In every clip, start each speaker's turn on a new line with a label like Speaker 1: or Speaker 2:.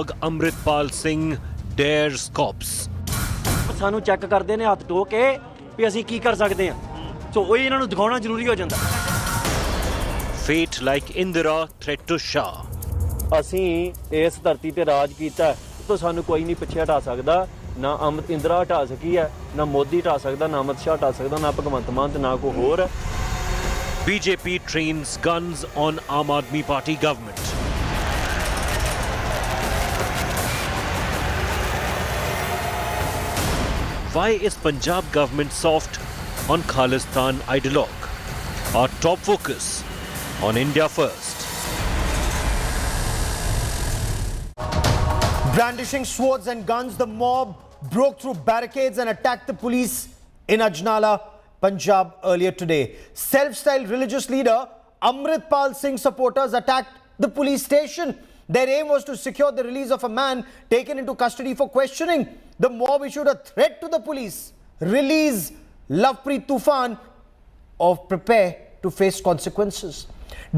Speaker 1: Amritpal Singh dares cops.
Speaker 2: ਸਾਨੂੰ check ਕਰਦੇ ਨੇ ਹੱਥ ਟੋ ਕੇ ਵੀ ਅਸੀਂ ਕੀ ਕਰ ਸਕਦੇ ਹਾਂ ਸੋ ਉਹ ਇਹਨਾਂ ਨੂੰ ਦਿਖਾਉਣਾ ਜ਼ਰੂਰੀ ਹੋ ਜਾਂਦਾ
Speaker 1: Fate like Indira threat to Shah.
Speaker 2: ਅਸੀਂ ਇਸ ਧਰਤੀ ਤੇ ਰਾਜ ਕੀਤਾ ਤਾਂ ਸਾਨੂੰ ਕੋਈ ਨਹੀਂ ਪਿੱਛੇ ਹਟਾ ਸਕਦਾ ਨਾ ਇੰਦਰਾ ਹਟਾ ਸਕੀ ਹੈ ਨਾ ਮੋਦੀ ਹਟਾ ਸਕਦਾ ਨਾ ਅਮਿਤ ਸ਼ਾਹ ਹਟਾ ਸਕਦਾ ਨਾ ਭਗਵੰਤ ਮਾਨ ਤੇ ਨਾ ਕੋਈ ਹੋਰ
Speaker 1: BJP trains guns on Aam Aadmi Party government. Why is Punjab government soft on Khalistan Ideologue? Our top focus on India First.
Speaker 3: Brandishing swords and guns, the mob broke through barricades and attacked the police in Ajnala, Punjab earlier today. Self-styled religious leader Amritpal Singh supporters attacked the police station. Their aim was to secure the release of a man taken into custody for questioning. The mob issued a threat to the police. Release Lovepreet Toofan or prepare to face consequences.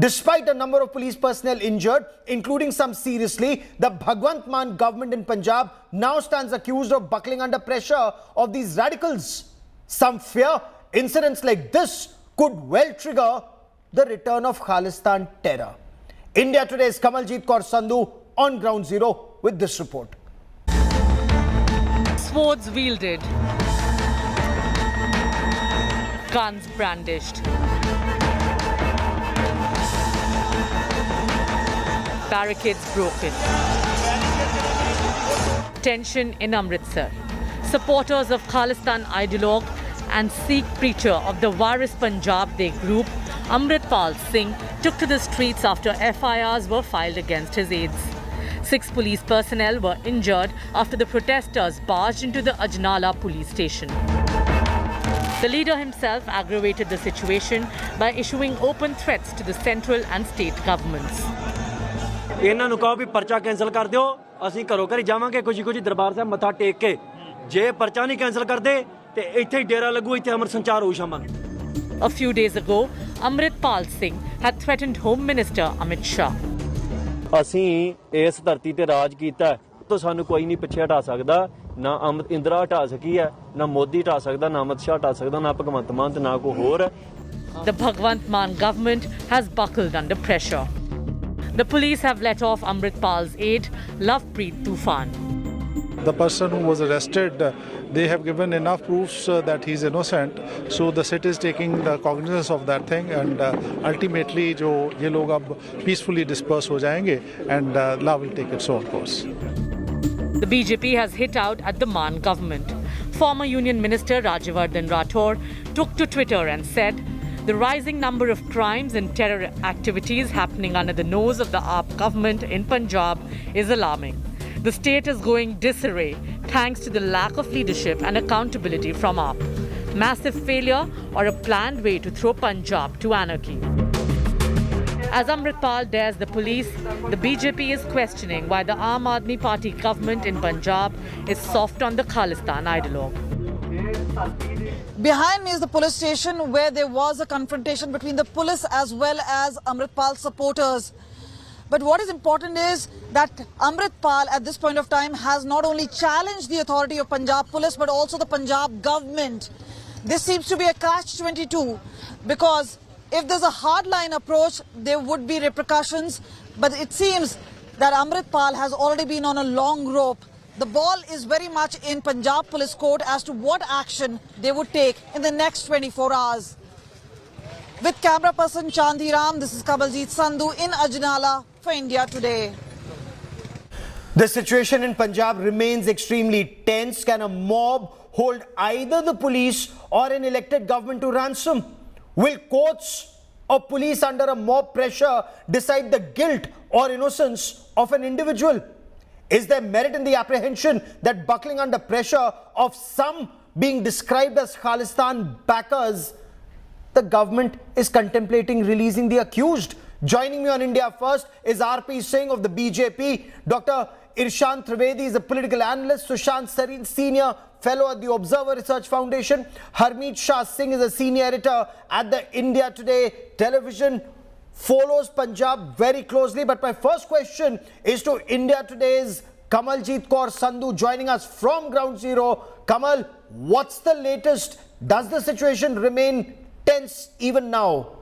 Speaker 3: Despite a number of police personnel injured, including some seriously, the Bhagwant Mann government in Punjab now stands accused of buckling under pressure of these radicals. Some fear incidents like this could well trigger the return of Khalistan terror. India Today's Kamaljeet Kaur Sandhu on Ground Zero with this report.
Speaker 4: Swords wielded, guns brandished, barricades broken. Tension in Amritsar. Supporters of Khalistan Ideologue and Sikh preacher of the Waris Punjab group, Amritpal Singh, took to the streets after FIRs were filed against his aides. 6 police personnel were injured after the protesters barged into the Ajnala Police Station. The leader himself aggravated the situation by issuing open threats to the central and state governments.
Speaker 2: ਇਹਨਾਂ ਨੂੰ ਕਹੋ ਵੀ ਪਰਚਾ cancel ਕਰ ਦਿਓ ਅਸੀਂ ਘਰੋਂ ਘਰੀ ਜਾਵਾਂਗੇ ਕੁਝ ਦਰਬਾਰ ਸਾਹਿਬ ਮੱਥਾ ਟੇਕ ਕੇ ਜੇ ਪਰਚਾ ਨਹੀਂ ਕੈਨਸਲ ਕਰਦੇ ਤੇ ਇੱਥੇ ਹੀ ਡੇਰਾ ਲੱਗੂ ਇੱਥੇ ਅਮਰ ਸੰਚਾਰ ਹੋਊ ਸ਼ਾਮਾਂ ਨੂੰ
Speaker 4: A few days ago, Amritpal Singh had threatened Home Minister Amit Shah.
Speaker 2: ਅਸੀਂ ਇਸ ਧਰਤੀ ਤੇ ਰਾਜ ਕੀਤਾ ਤਾਂ ਸਾਨੂੰ ਕੋਈ ਨਹੀਂ ਪਿੱਛੇ ਹਟਾ ਸਕਦਾ ਨਾ ਇੰਦਰਾ ਹਟਾ ਸਕੀ ਹੈ ਨਾ ਮੋਦੀ ਹਟਾ ਸਕਦਾ ਨਾ ਅਮਿਤ ਸ਼ਾਹ ਹਟਾ ਸਕਦਾ ਨਾ ਭਗਵੰਤ ਮਾਨ ਤੇ ਨਾ ਕੋਈ ਹੋਰ
Speaker 4: The Bhagwant Mann government has buckled under pressure. The police have let off Amritpal's aide, Lovepreet Toofan.
Speaker 5: The person who was arrested, they have given enough proofs that he's innocent. So the city is taking the cognizance of that thing, and ultimately, जो ये लोग अब peacefully disperse हो जाएंगे, and law will take its own course.
Speaker 4: The BJP has hit out at the Mann government. Former Union Minister Rajyavardhan Rathore took to Twitter and said, "The rising number of crimes and terror activities happening under the nose of the AAP government in Punjab is alarming. The state is going disarray thanks to the lack of leadership and accountability from AAP. Massive failure or a planned way to throw Punjab to anarchy." As Amritpal dares the police, the BJP is questioning why the Aam Aadmi Party government in Punjab is soft on the Khalistan Ideologue.
Speaker 6: Behind me is the police station where there was a confrontation between the police as well as Amritpal supporters. But what is important is that Amritpal at this point of time has not only challenged the authority of Punjab police but also the Punjab government. This seems to be a catch-22 because if there's a hardline approach, there would be repercussions. But it seems that Amritpal has already been on a long rope. The ball is very much in Punjab police court as to what action they would take in the next 24 hours. With camera person Chandhiram, this is Kamaljeet Sandhu in Ajnala for India Today.
Speaker 3: The situation in Punjab remains extremely tense. Can a mob hold either the police or an elected government to ransom? Will courts or police under a mob pressure decide the guilt or innocence of an individual? Is there merit in the apprehension that buckling under pressure of some being described as Khalistan backers, the government is contemplating releasing the accused? Joining me on India First is RP Singh of the BJP. Dr. Irshan Trivedi is a political analyst. Sushant Sarin, senior fellow at the Observer Research Foundation. Harmeet Shah Singh is a senior editor at the India Today television. follows Punjab very closely. But my first question is to India Today's Kamaljeet Kaur Sandhu joining us from Ground Zero. Kamal, what's the latest? Does the situation remain tense even now?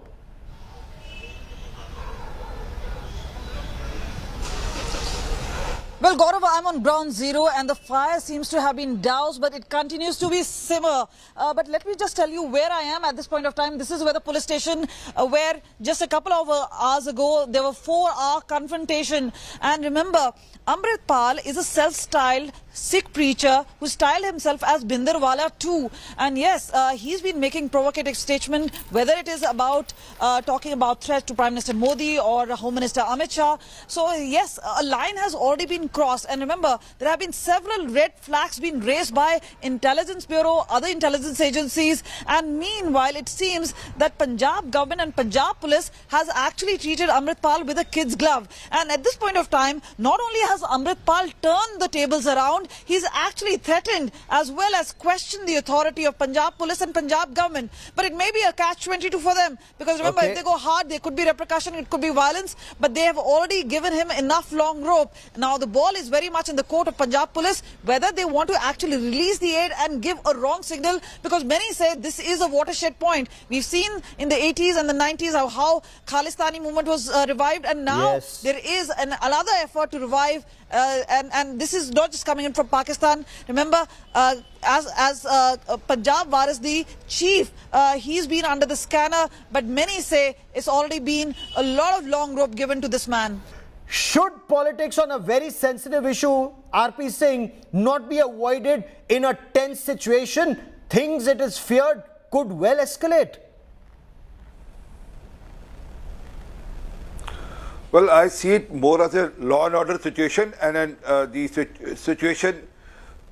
Speaker 6: Well, Gaurav, I'm on Ground Zero and the fire seems to have been doused, but it continues to be simmer. But let me just tell you where I am at this point of time. This is where the police station, where just a couple of hours ago, there were 4-hour confrontation. And remember, Amritpal is a self-styled Sikh preacher who styled himself as Bindarwala too. And yes, he's been making provocative statements, whether it is about talking about threats to Prime Minister Modi or Home Minister Amit Shah. So yes, a line has already been crossed. And remember, there have been several red flags being raised by Intelligence Bureau, other intelligence agencies. And meanwhile, it seems that Punjab government and Punjab police has actually treated Amritpal with a kid's glove. And at this point of time, not only has Amritpal turned the tables around, he's actually threatened as well as questioned the authority of Punjab police and Punjab government. But it may be a catch-22 for them, because remember, if they go hard, there could be repercussion, it could be violence, but they have already given him enough long rope. Now the ball is very much in the court of Punjab police, whether they want to actually release the aid and give a wrong signal, because many say this is a watershed point. We've seen in the 80s and the 90s how Khalistani movement was revived, and now there is another effort to revive. And this is not just coming in from Pakistan. Remember, as Punjab Waris, the chief, he's been under the scanner, but many say it's already been a lot of long rope given to this man.
Speaker 3: Should politics on a very sensitive issue, RP Singh, not be avoided in a tense situation? Things, it is feared, could well escalate.
Speaker 7: Well, I see it more as a law and order situation, and then the situation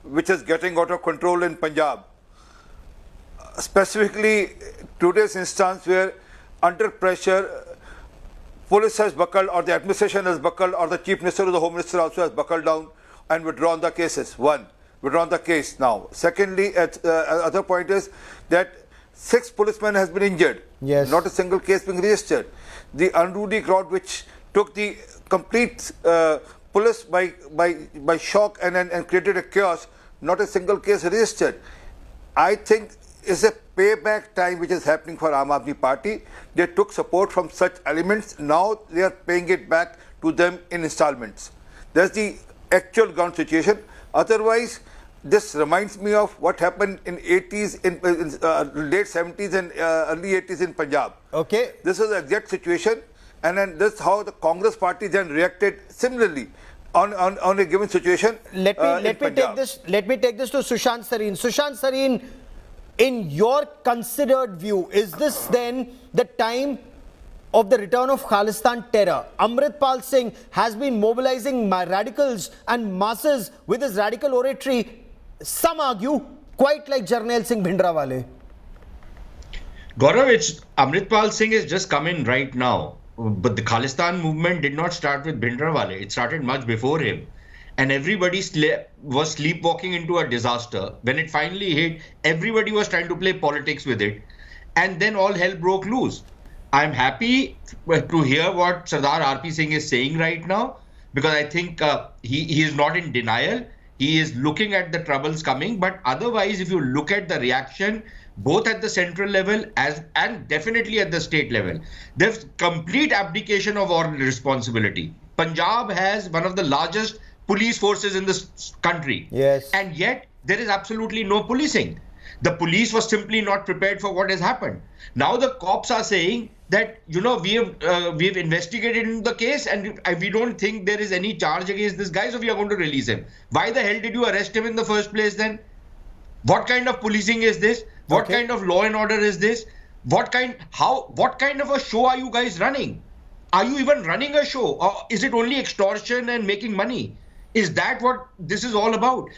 Speaker 7: which is getting out of control in Punjab. Specifically, today's instance where under pressure, police has buckled, or the administration has buckled, or the Chief Minister or the Home Minister also has buckled down and withdrawn the cases. One, withdrawn the case now. Secondly, other point is that 6 policemen has been injured.
Speaker 3: Yes.
Speaker 7: Not a single case being registered. The unruly crowd which took the complete police by shock and created a chaos, not a single case registered. I think it's a payback time which is happening for Aam Aadmi Party. They took support from such elements. Now they are paying it back to them in installments. That's the actual ground situation. Otherwise, this reminds me of what happened in 80s, in late 70s and early 80s in Punjab.
Speaker 3: Okay.
Speaker 7: This is the exact situation, and then this is how the Congress party then reacted similarly on a given situation.
Speaker 3: Let me take this to Sushant Sareen. Sushant Sareen, in your considered view, is this then the time of the return of Khalistan terror? Amritpal Singh has been mobilizing radicals and masses with his radical oratory. Some argue quite like Jarnail Singh Bhindrawale.
Speaker 8: Gaurav, Amritpal Singh has just come in right now. But the Khalistan movement did not start with Bhindrawale. It started much before him. And everybody was sleepwalking into a disaster. When it finally hit, everybody was trying to play politics with it. And then all hell broke loose. I'm happy to hear what Sardar RP Singh is saying right now, because I think he is not in denial. He is looking at the troubles coming. But otherwise, if you look at the reaction, both at the central level and definitely at the state level, there's complete abdication of all responsibility. Punjab has one of the largest police forces in this country.
Speaker 3: Yes.
Speaker 8: And yet there is absolutely no policing. The police was simply not prepared for what has happened. Now the cops are saying that, we have investigated into the case and we don't think there is any charge against this guy, so we are going to release him. Why the hell did you arrest him in the first place then? What kind of policing is this? What kind of law and order is this? What kind of a show are you guys running? Are you even running a show? Or is it only extortion and making money? Is that what this is all about?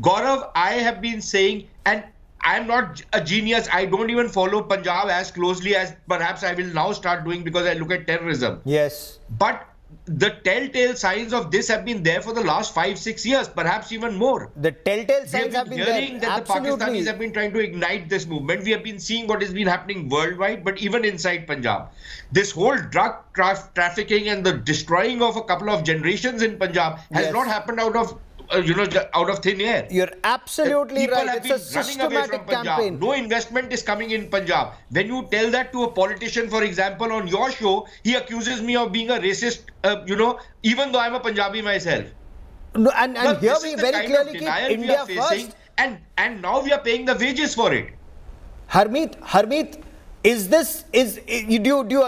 Speaker 8: Gaurav, I have been saying, and I'm not a genius. I don't even follow Punjab as closely as perhaps I will now start doing, because I look at terrorism.
Speaker 3: Yes.
Speaker 8: But the telltale signs of this have been there for the last 5-6 years, perhaps even more.
Speaker 3: The telltale
Speaker 8: We
Speaker 3: signs have been there.
Speaker 8: hearing that the Pakistanis have been trying to ignite this movement. We have been seeing what has been happening worldwide, but even inside Punjab. This whole drug trafficking and the destroying of a couple of generations in Punjab has
Speaker 3: Yes.
Speaker 8: not happened out of out of thin air.
Speaker 3: You're absolutely
Speaker 8: People
Speaker 3: right.
Speaker 8: have
Speaker 3: It's
Speaker 8: been
Speaker 3: a
Speaker 8: running away from
Speaker 3: systematic
Speaker 8: Punjab.
Speaker 3: campaign.
Speaker 8: No investment is coming in Punjab. When you tell that to a politician, for example, on your show, he accuses me of being a racist, even though I'm a Punjabi myself.
Speaker 3: No, and
Speaker 8: Now,
Speaker 3: here
Speaker 8: this
Speaker 3: we
Speaker 8: is the
Speaker 3: very
Speaker 8: kind
Speaker 3: clearly
Speaker 8: of
Speaker 3: keep
Speaker 8: denial we
Speaker 3: India
Speaker 8: are facing,
Speaker 3: first.
Speaker 8: and now we are paying the wages for it.
Speaker 3: Harmeet, do you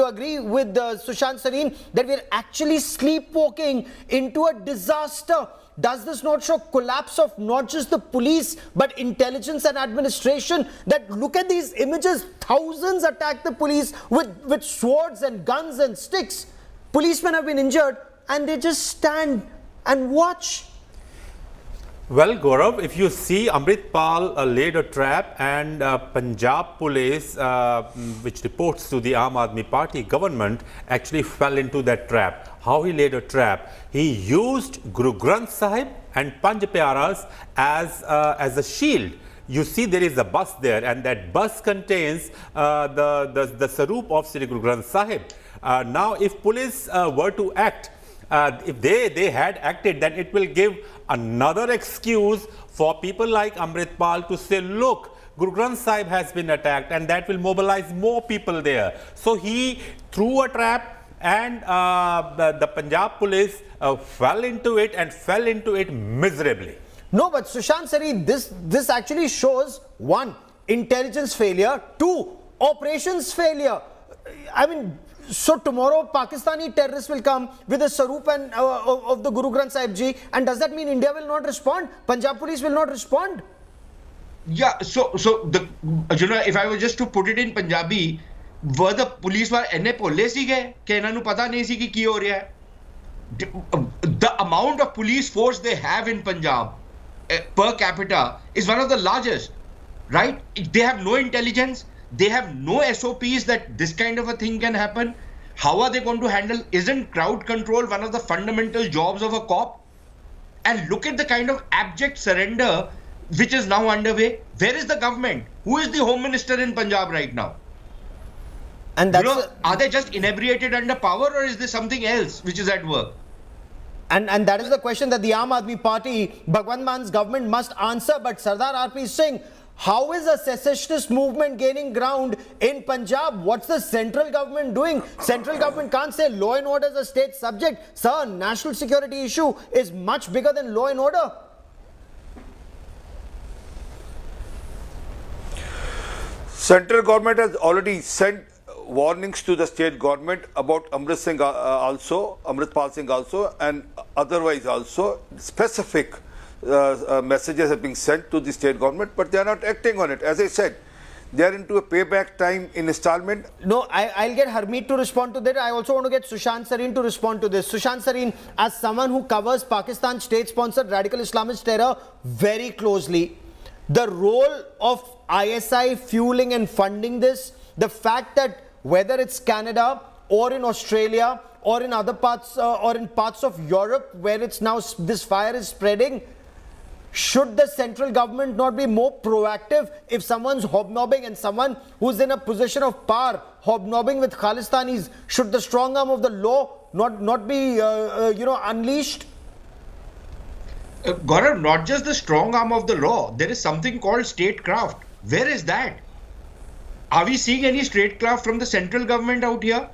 Speaker 3: agree with Sushant Sareen that we're actually sleepwalking into a disaster? Does this not show collapse of not just the police but intelligence and administration? That look at these images, thousands attack the police with swords and guns and sticks. Policemen have been injured and they just stand and watch.
Speaker 9: Well, Gaurav, if you see, Amritpal laid a trap, and Punjab police, which reports to the Aam Aadmi Party government, actually fell into that trap. How he laid a trap? He used Guru Granth Sahib and Panj Pyaras as a shield. You see, there is a bus there, and that bus contains the Saroop of Sri Guru Granth Sahib. Now, if police were to act, if they had acted, then it will give another excuse for people like Amritpal to say, look, Guru Granth Sahib has been attacked, and that will mobilize more people there. So he threw a trap, and the Punjab police fell into it miserably.
Speaker 3: No, but Sushant Sareen, this actually shows, one, intelligence failure, two, operations failure. I mean, so tomorrow Pakistani terrorists will come with a Saroop and of the Guru Granth Sahib Ji, and does that mean India will not respond? Punjab police will not respond?
Speaker 8: Yeah, so if I were just to put it in Punjabi, were the police were enne polle sige ke ਇਹਨਾਂ ਨੂੰ ਪਤਾ ਨਹੀਂ ਸੀ ਕਿ ਕੀ ਹੋ ਰਿਹਾ ਹੈ? The amount of police force they have in Punjab per capita is one of the largest, right? They have no intelligence. They have no SOPs that this kind of a thing can happen. How are they going to handle? Isn't crowd control one of the fundamental jobs of a cop? And look at the kind of abject surrender which is now underway. Where is the government? Who is the Home Minister in Punjab right now?
Speaker 3: And that's
Speaker 8: are they just inebriated under power, or is there something else which is at work?
Speaker 3: and that is the question that the Aam Aadmi Party, Bhagwant Man's government must answer. But Sardar RP Singh, how is a secessionist movement gaining ground in Punjab? What's the central government doing? Central government can't say law and order is a state subject. Sir, national security issue is much bigger than law and order.
Speaker 7: Central government has already sent warnings to the state government about Amritpal Singh also, and otherwise also specific messages have been sent to the state government, but they are not acting on it. As I said, they are into a payback time in installment.
Speaker 3: No, I'll get Harmeet to respond to that. I also want to get Sushant Sareen to respond to this. Sushant Sareen, as someone who covers Pakistan state-sponsored radical Islamist terror very closely, the role of ISI fueling and funding this, the fact that whether it's Canada or in Australia or in other parts or in parts of Europe where it's now this fire is spreading, should the central government not be more proactive if someone's hobnobbing and someone who's in a position of power hobnobbing with Khalistanis? Should the strong arm of the law not be unleashed?
Speaker 8: Gaurav, not just the strong arm of the law. There is something called statecraft. Where is that? Are we seeing any statecraft from the central government out here?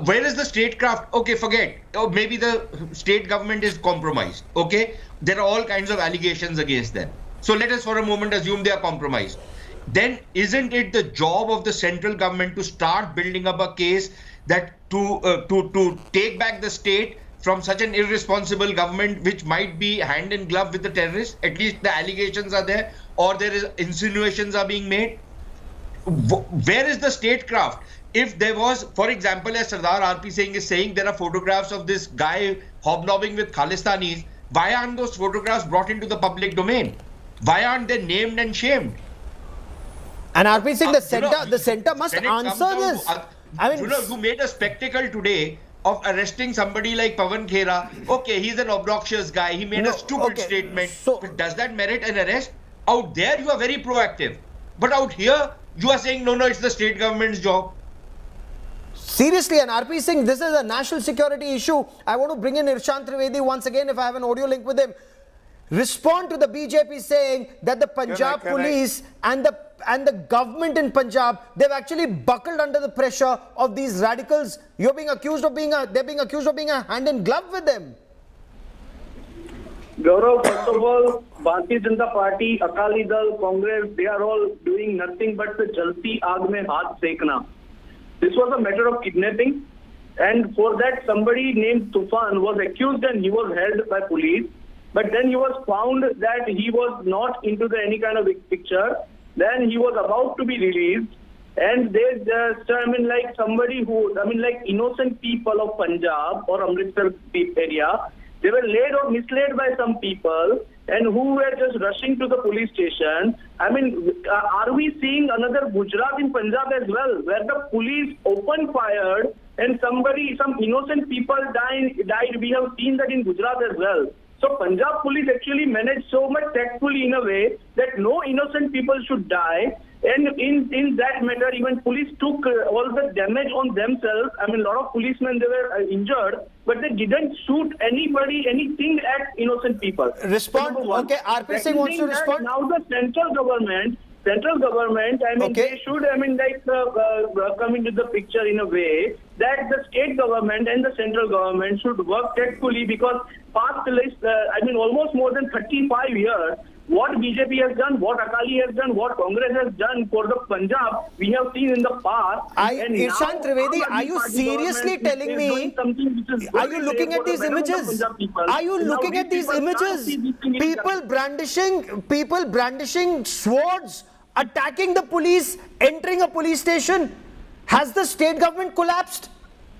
Speaker 8: Where is the statecraft? Okay, forget. Oh, maybe the state government is compromised. Okay, there are all kinds of allegations against them. So let us for a moment assume they are compromised. Then isn't it the job of the central government to start building up a case that to take back the state from such an irresponsible government which might be hand in glove with the terrorists? At least the allegations are there, or there is insinuations are being made. Where is the statecraft? If there was, for example, as Sardar RP Singh is saying, there are photographs of this guy hobnobbing with Khalistanis, why aren't those photographs brought into the public domain? Why aren't they named and shamed?
Speaker 3: And RP Singh, the center must answer this.
Speaker 8: You made a spectacle today of arresting somebody like Pawan Khera. Okay, he's an obnoxious guy. He made a stupid statement. But does that merit an arrest? Out there, you are very proactive. But out here, you are saying, no, it's the state government's job.
Speaker 3: Seriously, and RP Singh, this is a national security issue. I want to bring in Irshad Trivedi once again if I have an audio link with him. Respond to the BJP saying that the Punjab police and the government in Punjab, they've actually buckled under the pressure of these radicals. They're being accused of being a hand in glove with them.
Speaker 10: Gaurav, first of all, Bharatiya Janata Party, Akali Dal, Congress, they are all doing nothing but the jalti aag mein haath sekna. This was a matter of kidnapping, and for that somebody named Toofan was accused and he was held by police. But then he was found that he was not into any kind of picture. Then he was about to be released, and they just, like somebody who, like innocent people of Punjab or Amritsar area, they were led or misled by some people and who were just rushing to the police station. Are we seeing another Gujarat in Punjab as well, where the police opened fire and some innocent people died? We have seen that in Gujarat as well. So Punjab police actually managed so much tactfully in a way that no innocent people should die. And in that matter, even police took all the damage on themselves. A lot of policemen, they were injured, but they didn't shoot anything at innocent people.
Speaker 3: Respond. Okay, RP Singh wants to respond.
Speaker 10: Now the central government, they should, come into the picture in a way that the state government and the central government should work tactfully, because past, almost more than 35 years, what BJP has done, what Akali has done, what Congress has done for the Punjab, we have seen in the past.
Speaker 3: Irshad Trivedi, are you seriously telling me? Are you looking at these images? Are you looking at these images? People brandishing swords, attacking the police, entering a police station. Has the state government collapsed?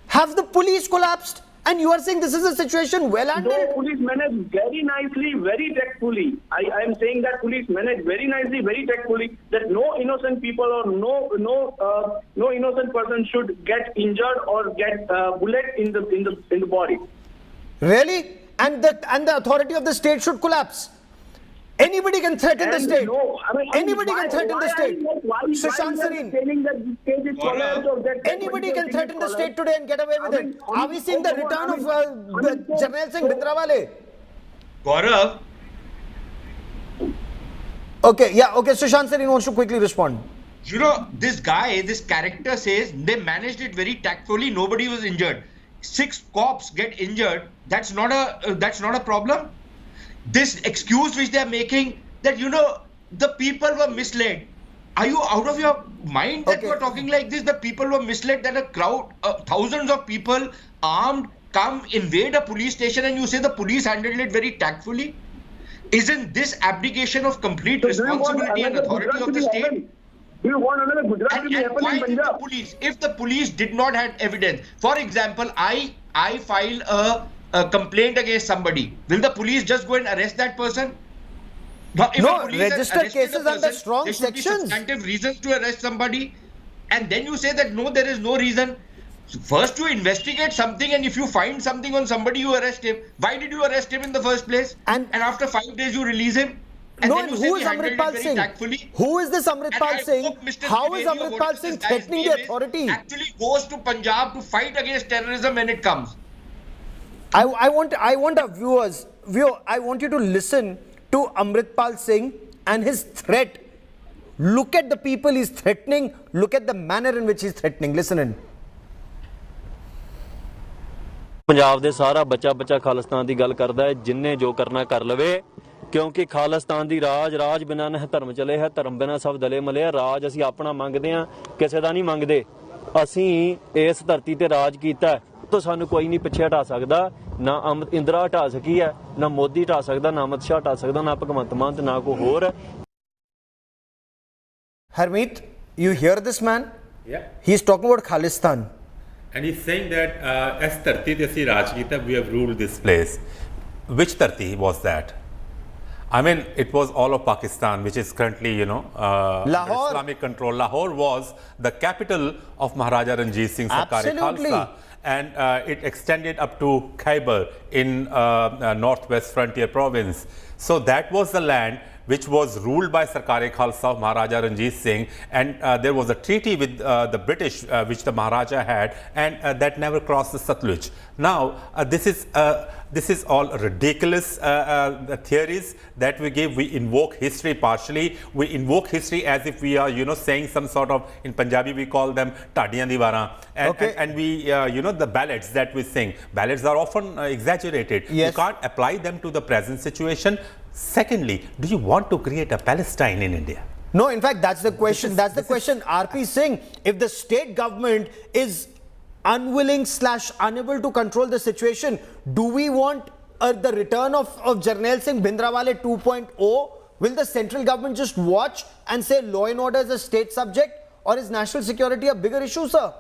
Speaker 3: Have the police collapsed? And you are saying this is a situation well handled?
Speaker 10: No, police managed very nicely, very tactfully. I am saying that police managed very nicely, very tactfully, that no innocent people or no innocent person should get injured or get bullet in the body.
Speaker 3: Really? And the authority of the state should collapse? Anybody can threaten the state. Anybody can threaten the state. Sushant Sareen. Anybody can threaten the state today and get away with it. Are we seeing the return of Jarnail Singh Bhindrawale?
Speaker 8: Gaurav.
Speaker 3: Okay, Sushant Sareen wants to quickly respond.
Speaker 8: This guy, this character says they managed it very tactfully. Nobody was injured. 6 cops get injured. That's not a problem. This excuse which they are making that, the people were misled. Are you out of your mind that you are talking like this? The people were misled, that a crowd, thousands of people armed come invade a police station, and you say the police handled it very tactfully? Isn't this abdication of complete responsibility and authority of the state?
Speaker 10: Do you want another Gujarat to happen
Speaker 8: why
Speaker 10: in
Speaker 8: did
Speaker 10: Punjab?
Speaker 8: If the police did not have evidence, for example, I file a complaint against somebody, will the police just go and arrest that person?
Speaker 3: No, registered cases under strong
Speaker 8: there should be
Speaker 3: sections.
Speaker 8: substantive reasons to arrest somebody, and then you say that no, there is no reason. So first you investigate something, and if you find something on somebody, you arrest him. Why did you arrest him in the first place? And after 5 days you release him? And
Speaker 3: no, and who is Amritpal Singh? Who is this Amritpal Singh? How is Amritpal Singh threatening the authority?
Speaker 8: Actually goes to Punjab to fight against terrorism when it comes.
Speaker 3: I want our viewers, I want you to listen to Amritpal Singh and his threat. Look at the people he's threatening. Look at the manner in which he's threatening. Listen in.
Speaker 2: Punjab ਦੇ ਸਾਰਾ ਬੱਚਾ ਖਾਲਿਸਤਾਨ ਦੀ ਗੱਲ ਕਰਦਾ ਹੈ, ਜਿੰਨੇ ਜੋ ਕਰਨਾ ਕਰ ਲਵੇ, ਕਿਉਂਕਿ ਖਾਲਿਸਤਾਨ ਦੀ ਰਾਜ ਬਿਨਾਂ ਨਾ ਧਰਮ ਚਲੇ ਹੈ, ਧਰਮ ਬਿਨਾਂ ਸਭ ਦਲੇ ਮਲੇ ਹੈ। ਰਾਜ ਅਸੀਂ ਆਪਣਾ ਮੰਗਦੇ ਹਾਂ, ਕਿਸੇ ਦਾ ਨਹੀਂ ਮੰਗਦੇ। ਅਸੀਂ ਇਸ ਧਰਤੀ ਤੇ ਰਾਜ ਕੀਤਾ ਤਾਂ ਸਾਨੂੰ ਕੋਈ ਨਹੀਂ ਪਿੱਛੇ ਹਟਾ ਸਕਦਾ। ਨਾ ਇੰਦਰਾ ਹਟਾ ਸਕੀ ਹੈ, ਨਾ ਮੋਦੀ ਹਟਾ ਸਕਦਾ, ਨਾ ਅਮਿਤ ਸ਼ਾਹ ਹਟਾ ਸਕਦਾ, ਨਾ ਭਗਵੰਤ ਮਾਨ ਤੇ ਨਾ ਕੋਈ ਹੋਰ।
Speaker 3: Harmeet, you hear this man? Yeah. He's talking about Khalistan.
Speaker 9: And he's saying that as Dharti te assi Raj kita, we have ruled this place. Which Dharti was that? I mean, it was all of Pakistan, which is currently,
Speaker 3: Lahore.
Speaker 9: Islamic control. Lahore was the capital of Maharaja Ranjit Singh Sarkar-e Khalsa. and it extended up to Khyber in northwest frontier province. So that was the land which was ruled by Sarkar-e-Khalsa of Maharaja Ranjit Singh, and there was a treaty with the British which the Maharaja had, and that never crossed the Satluj. Now this is all ridiculous theories that we give. We invoke history partially. We invoke history as if we are, saying some sort of, in Punjabi we call them Tadiyan Diwaran, and we, the ballads that we sing. Ballads are often exaggerated.
Speaker 3: Yes.
Speaker 9: You can't apply them to the present situation. Secondly, do you want to create a Palestine in India?
Speaker 3: No, in fact, that's the question. That's the question. RP Singh, if the state government is unwilling/unable to control the situation, do we want the return of Jarnail Singh Bhindrawale 2.0? Will the central government just watch and say law and order is a state subject, or is national security a bigger issue, sir?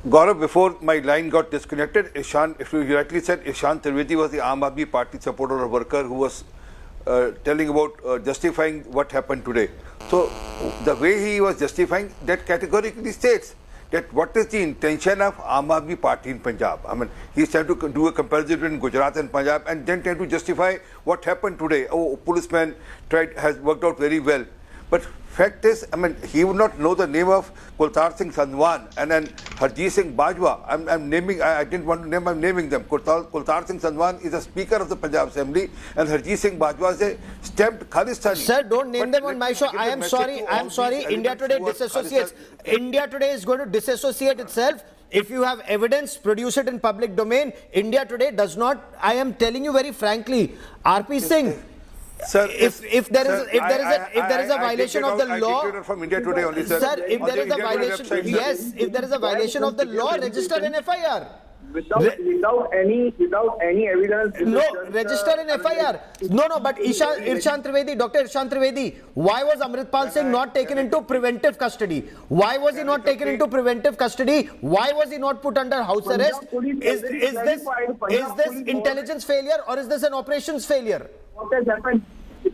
Speaker 7: Gaurav, before my line got disconnected, Ishan, if you rightly said, Ishan Trivedi was the Aam Aadmi Party supporter or worker who was telling about justifying what happened today. So the way he was justifying, that categorically states that what is the intention of Aam Aadmi Party in Punjab. I mean, he's trying to do a comparison between Gujarat and Punjab and then trying to justify what happened today. Oh, policeman has worked out very well. But fact is, I mean, he would not know the name of Kultar Singh Sandwan and then Harjeet Singh Bajwa. I'm naming, I didn't want to name, I'm naming them. Kultar Singh Sandwan is a speaker of the Punjab Assembly and Harjeet Singh Bajwa is a stamped Khalistani.
Speaker 3: Sir, don't name them on my show. I am sorry. India Today disassociates. India Today is going to disassociate itself. If you have evidence, produce it in public domain. India Today does not. I am telling you very frankly, RP Singh.
Speaker 7: Sir,
Speaker 3: if there is a violation of the law,
Speaker 7: from India Today only, sir.
Speaker 3: Sir, if there is a violation, yes, if there is a violation of the law, register an FIR.
Speaker 10: Without any evidence.
Speaker 3: No, register an FIR. No, but Irshan Trivedi, Dr. Irshan Trivedi, why was Amritpal Singh not taken into preventive custody? Why was he not taken into preventive custody? Why was he not put under house arrest? Is this intelligence failure or is this an operations failure?
Speaker 10: What has happened?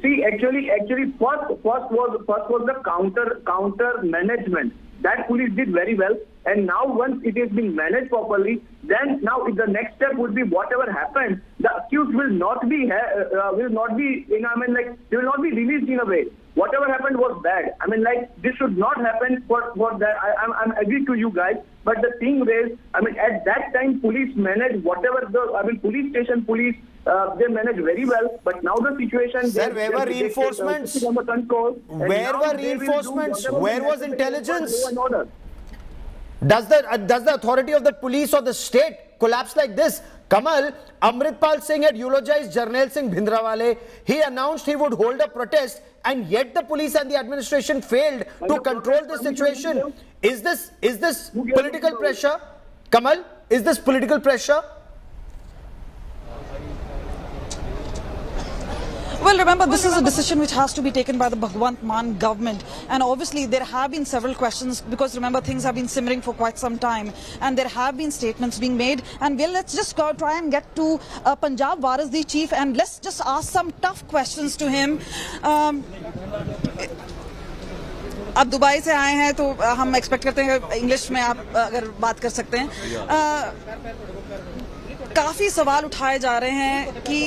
Speaker 10: See, actually, first was the counter management. That police did very well, and now once it has been managed properly, then now the next step would be whatever happened, the accused will not be they will not be released in a way. Whatever happened was bad. I mean, this should not happen for that. I'm agree to you guys, but the thing is, I mean, at that time, police managed whatever police station police. They managed very well, but now the situation.
Speaker 3: Sir, where were reinforcements? Where were reinforcements? Where was intelligence? Does the authority of the police or the state collapse like this? Kamal, Amritpal Singh had eulogized Jarnail Singh Bhindrawale. He announced he would hold a protest, and yet the police and the administration failed to control the situation. Is this political pressure? Kamal, is this political pressure?
Speaker 6: Well, remember, this is a decision which has to be taken by the Bhagwant Mann government. And obviously, there have been several questions because, remember, things have been simmering for quite some time. And there have been statements being made. And well, let's just try and get to Punjab Waris, the chief, and let's just ask some tough questions to him. आप Dubai से आए हैं तो हम expect करते हैं English में आप अगर बात कर सकते हैं काफी सवाल उठाए जा रहे हैं कि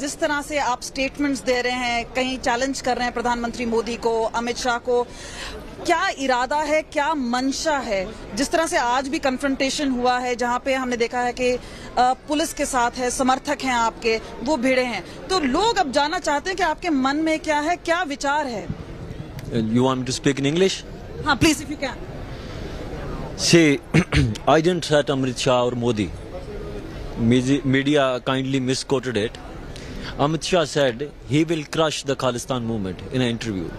Speaker 6: जिस तरह से आप स्टेटमेंट्स दे रहे हैं कहीं चैलेंज कर रहे हैं प्रधानमंत्री मोदी को अमित शाह को क्या इरादा है क्या मंशा है जिस तरह से आज भी कन्फ्रंटेशन हुआ है जहां पे हमने देखा है कि पुलिस के साथ है समर्थक हैं आपके वो भिड़े हैं तो लोग अब जानना चाहते हैं कि आपके मन में क्या है क्या विचार है
Speaker 2: You want me to speak in English?
Speaker 6: हाँ please if you can
Speaker 2: See, I didn't threat Amit Shah or Modi. Media kindly misquoted it. Amit Shah said he will crush the Khalistan movement in an interview.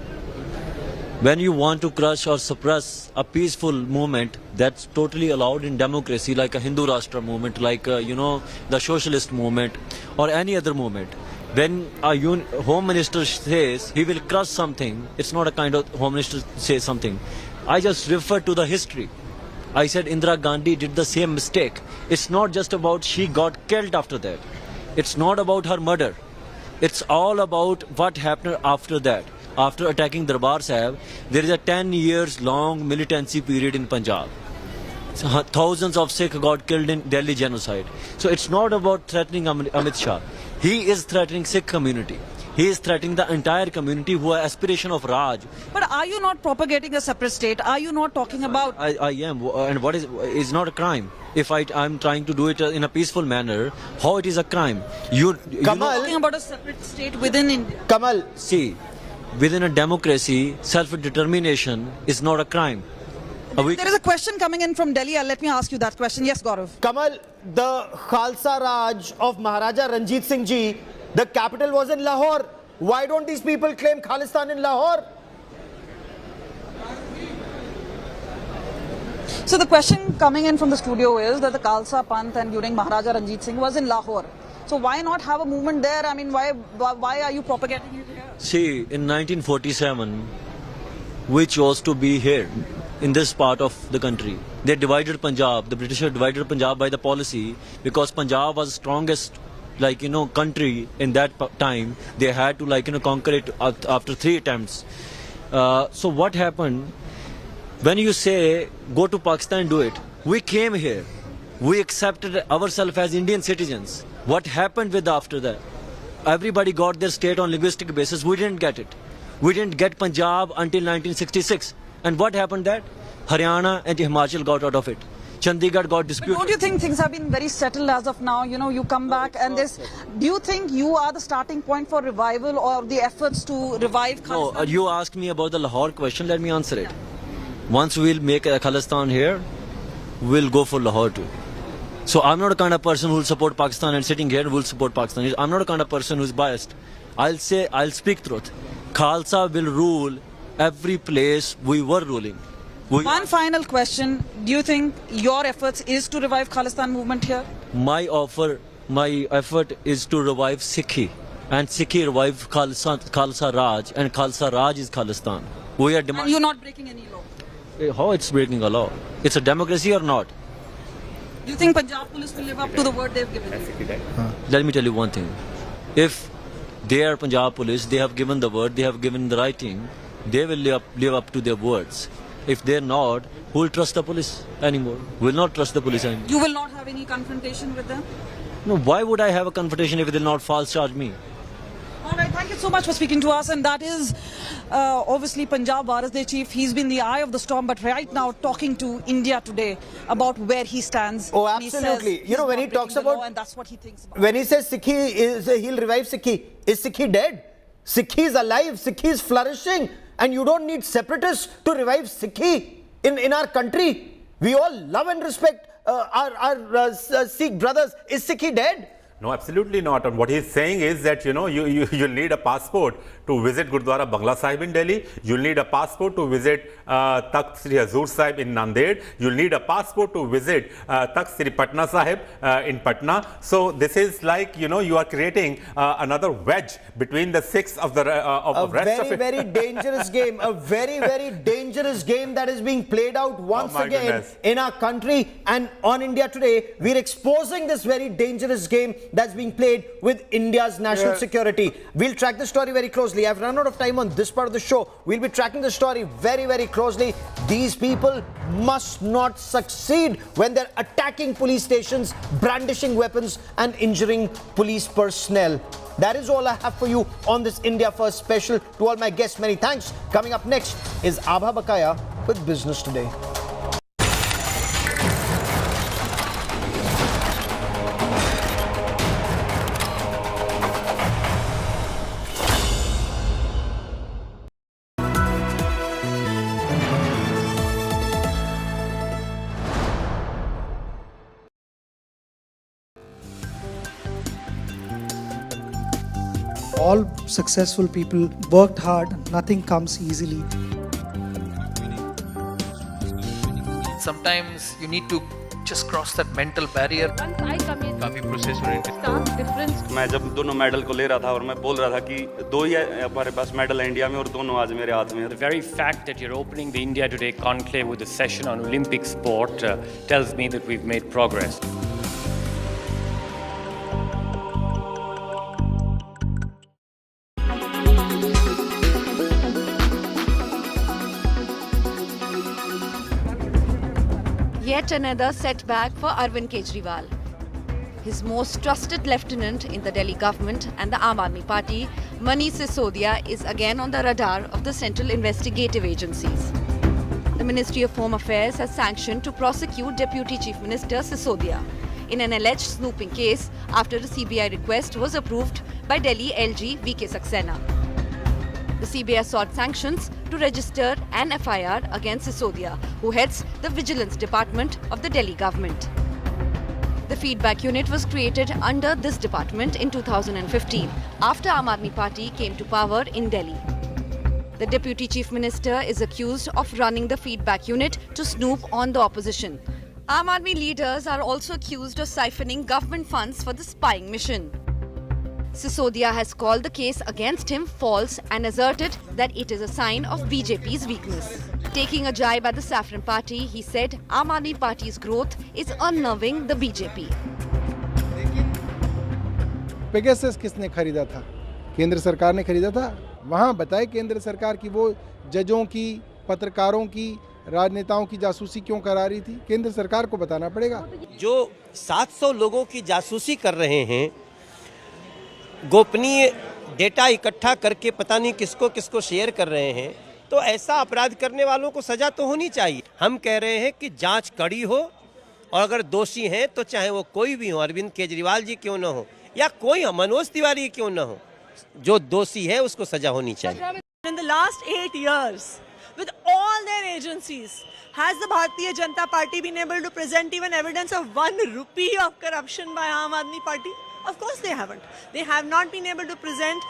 Speaker 2: When you want to crush or suppress a peaceful movement, that's totally allowed in democracy, like a Hindu Rashtra movement, like the socialist movement or any other movement. When a home minister says he will crush something, it's not a kind of home minister say something. I just refer to the history. I said Indira Gandhi did the same mistake. It's not just about she got killed after that. It's not about her murder. It's all about what happened after that.
Speaker 11: after attacking Darbar Sahib, there is a 10 years long militancy period in Punjab. So, thousands of Sikh got killed in Delhi genocide. So it's not about threatening Amit Shah. He is threatening Sikh community. He is threatening the entire community who are aspiration of Raj.
Speaker 6: But are you not propagating a separate state? Are you not talking about...
Speaker 11: I am. And what is not a crime? If I'm trying to do it in a peaceful manner, how it is a crime?
Speaker 6: You're talking about a separate state within India.
Speaker 3: Kamal,
Speaker 11: see, within a democracy, self-determination is not a crime.
Speaker 6: There is a question coming in from Delhi. Let me ask you that question. Yes, Gaurav.
Speaker 3: Kamal, the Khalsa Raj of Maharaja Ranjit Singh Ji, the capital was in Lahore. Why don't these people claim Khalistan in Lahore?
Speaker 6: So the question coming in from the studio is that the Khalsa Panth and during Maharaja Ranjit Singh was in Lahore. So why not have a movement there? I mean, why are you propagating it here?
Speaker 11: See, in 1947, we chose to be here, in this part of the country. They divided Punjab, the British divided Punjab by the policy, because Punjab was strongest, country in that time. They had to, conquer it after 3 attempts. So what happened, when you say, go to Pakistan and do it, we came here. We accepted ourselves as Indian citizens. What happened with after that? Everybody got their state on linguistic basis. We didn't get it. We didn't get Punjab until 1966. And what happened that? Haryana and Himachal got out of it. Chandigarh got disputed.
Speaker 6: But don't you think things have been very settled as of now? You come back and this... Do you think you are the starting point for revival or the efforts to revive Khalistan?
Speaker 11: No, you asked me about the Lahore question. Let me answer it. Once we'll make a Khalistan here, we'll go for Lahore too. So I'm not the kind of person who will support Pakistan and sitting here will support Pakistan. I'm not the kind of person who's biased. I'll speak truth. Khalsa will rule every place we were ruling.
Speaker 6: One final question. Do you think your efforts is to revive Khalistan movement here?
Speaker 11: My effort is to revive Sikhi. And Sikhi revive Khalsa Raj. And Khalsa Raj is Khalistan. We are
Speaker 6: and you're not breaking any law?
Speaker 11: How it's breaking a law? It's a democracy or not?
Speaker 6: Do you think Punjab police will live up to the word they've given?
Speaker 11: Let me tell you one thing. If they are Punjab police, they have given the word, they have given the writing, they will live up to their words. If they're not, who will trust the police anymore? Will not trust the police anymore.
Speaker 6: You will not have any confrontation with them?
Speaker 11: No, why would I have a confrontation if they'll not false charge me?
Speaker 6: All right, thank you so much for speaking to us. And that is obviously Punjab Waris chief. He's been the eye of the storm, but right now talking to India Today about where he stands.
Speaker 3: Oh, absolutely. When he talks about...
Speaker 6: And that's what he thinks about.
Speaker 3: When he says Sikhi, he'll revive Sikhi. Is Sikhi dead? Sikhi is alive. Sikhi is flourishing. And you don't need separatists to revive Sikhi in our country. We all love and respect our Sikh brothers. Is Sikhi dead?
Speaker 9: No, absolutely not. And what he's saying is that, you'll need a passport to visit Gurdwara Bangla Sahib in Delhi. You'll need a passport to visit Takht Sri Hazur Sahib in Nanded. You'll need a passport to visit Takht Sri Patna Sahib in Patna. So this is like, you are creating another wedge between the Sikhs of the rest of it.
Speaker 3: A very, very dangerous game. A very, very dangerous game that is being played out once again in our country. And on India Today, we're exposing this very dangerous game that's being played with India's national security. We'll track the story very closely. I've run out of time on this part of the show. We'll be tracking the story very, very closely. These people must not succeed when they're attacking police stations, brandishing weapons and injuring police personnel. That is all I have for you on this India First special. To all my guests, many thanks. Coming up next is Abha Bakaya with Business Today.
Speaker 12: All successful people worked hard, nothing comes easily.
Speaker 13: Sometimes you need to just cross that mental barrier.
Speaker 14: Once I come in,
Speaker 13: काफी process oriented.
Speaker 14: stark difference.
Speaker 15: मैं जब दोनों medal को ले रहा था और मैं बोल रहा था कि 2 ही हमारे पास मेडल है इंडिया में और दोनों आज मेरे हाथ में हैं.
Speaker 16: The very fact that you're opening the India Today conclave with a session on Olympic sport tells me that we've made progress.
Speaker 14: yet another setback for Arvind Kejriwal. His most trusted lieutenant in the Delhi government and the Aam Aadmi Party, Manish Sisodia, is again on the radar of the central investigative agencies. The Ministry of Home Affairs has sanctioned to prosecute Deputy Chief Minister Sisodia in an alleged snooping case after a CBI request was approved by Delhi LG VK Saxena. The CBI sought sanctions to register an FIR against Sisodia, who heads the Vigilance Department of the Delhi government. The feedback unit was created under this department in 2015 after Aam Aadmi Party came to power in Delhi. The Deputy Chief Minister is accused of running the feedback unit to snoop on the opposition. Aam Aadmi leaders are also accused of siphoning government funds for the spying mission. Sisodia has called the case against him false and asserted that it is a sign of BJP's weakness. Taking a jibe at the Saffron Party, he said Aam Aadmi Party's growth is unnerving the BJP.
Speaker 17: Pegasus किसने खरीदा था? केंद्र सरकार ने खरीदा था। वहाँ बताए केंद्र सरकार की वो जजों की, पत्रकारों की, राजनेताओं की जासूसी क्यों करा रही थी? केंद्र सरकार को बताना पड़ेगा।
Speaker 18: जो 700 लोगों की जासूसी कर रहे हैं, गोपनीय डेटा इकट्ठा करके पता नहीं किसको किसको शेयर कर रहे हैं, तो ऐसा अपराध करने वालों को सजा तो होनी चाहिए। हम कह रहे हैं कि जांच कड़ी हो और अगर दोषी हैं तो चाहे वो कोई भी हो, अरविंद केजरीवाल जी क्यों ना हो या कोई मनोज तिवारी क्यों ना हो, जो दोषी है उसको सजा होनी चाहिए।
Speaker 19: In the last 8 years, with all their agencies, has the Bharatiya Janata Party been able to present even evidence of 1 rupee of corruption by Aam Aadmi Party? Of course they haven't. They have not been able to present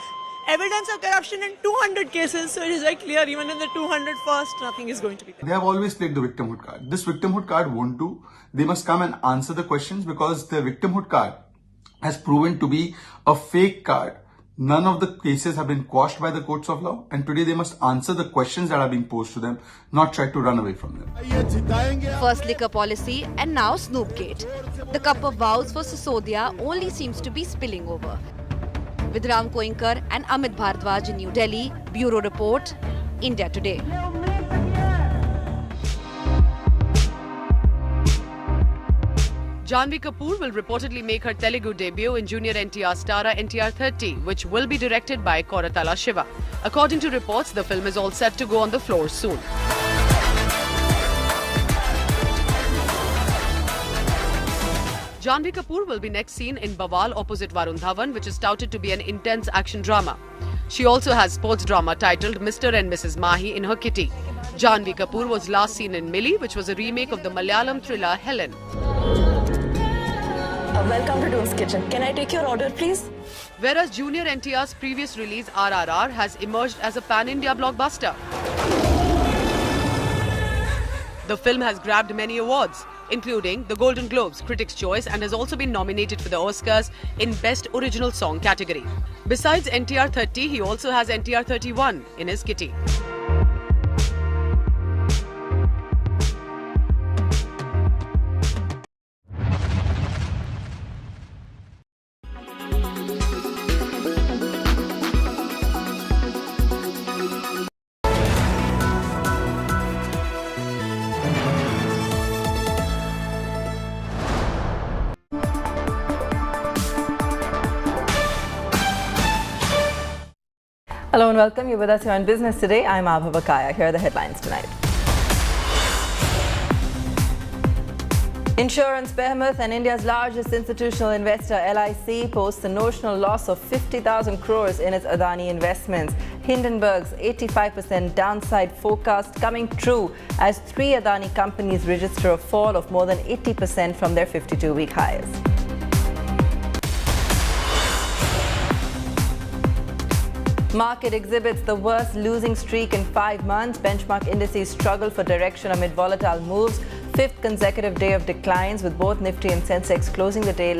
Speaker 19: evidence of corruption in 200 cases, so it is very clear even in the 201st, nothing is going to be there.
Speaker 20: They have always played the victimhood card. This victimhood card won't do. They must come and answer the questions because the victimhood card has proven to be a fake card. None of the cases have been quashed by the courts of law, and today they must answer the questions that are being posed to them, not try to run away from them.
Speaker 14: First liquor policy and now Snoopgate. The cup of vows for Sisodia only seems to be spilling over. With Ram Koinkar and Amit Bhardwaj in New Delhi, Bureau Report, India Today.
Speaker 21: Janhvi Kapoor will reportedly make her Telugu debut in Junior NTR Stara NTR 30, which will be directed by Koratala Shiva. According to reports, the film is all set to go on the floor soon. Janhvi Kapoor will be next seen in Bawal opposite Varun Dhawan, which is touted to be an intense action drama. She also has sports drama titled Mr. and Mrs. Mahi in her kitty. Janhvi Kapoor was last seen in Millie, which was a remake of the Malayalam thriller Helen.
Speaker 19: Welcome to Doom's Kitchen. Can I take your order, please?
Speaker 21: Whereas Junior NTR's previous release RRR has emerged as a pan-India blockbuster. The film has grabbed many awards, including the Golden Globes, Critics' Choice, and has also been nominated for the Oscars in Best Original Song category. Besides NTR 30, he also has NTR 31 in his kitty.
Speaker 22: Hello and welcome. You're with us here on Business Today. I'm Abha Bakaya. Here are the headlines tonight. Insurance behemoth and India's largest institutional investor LIC posts a notional loss of 50,000 crores in its Adani investments. Hindenburg's 85% downside forecast coming true as 3 Adani companies register a fall of more than 80% from their 52-week highs. Market exhibits the worst losing streak in 5 months. Benchmark indices struggle for direction amid volatile moves. 5th consecutive day of declines with both Nifty and Sensex closing the day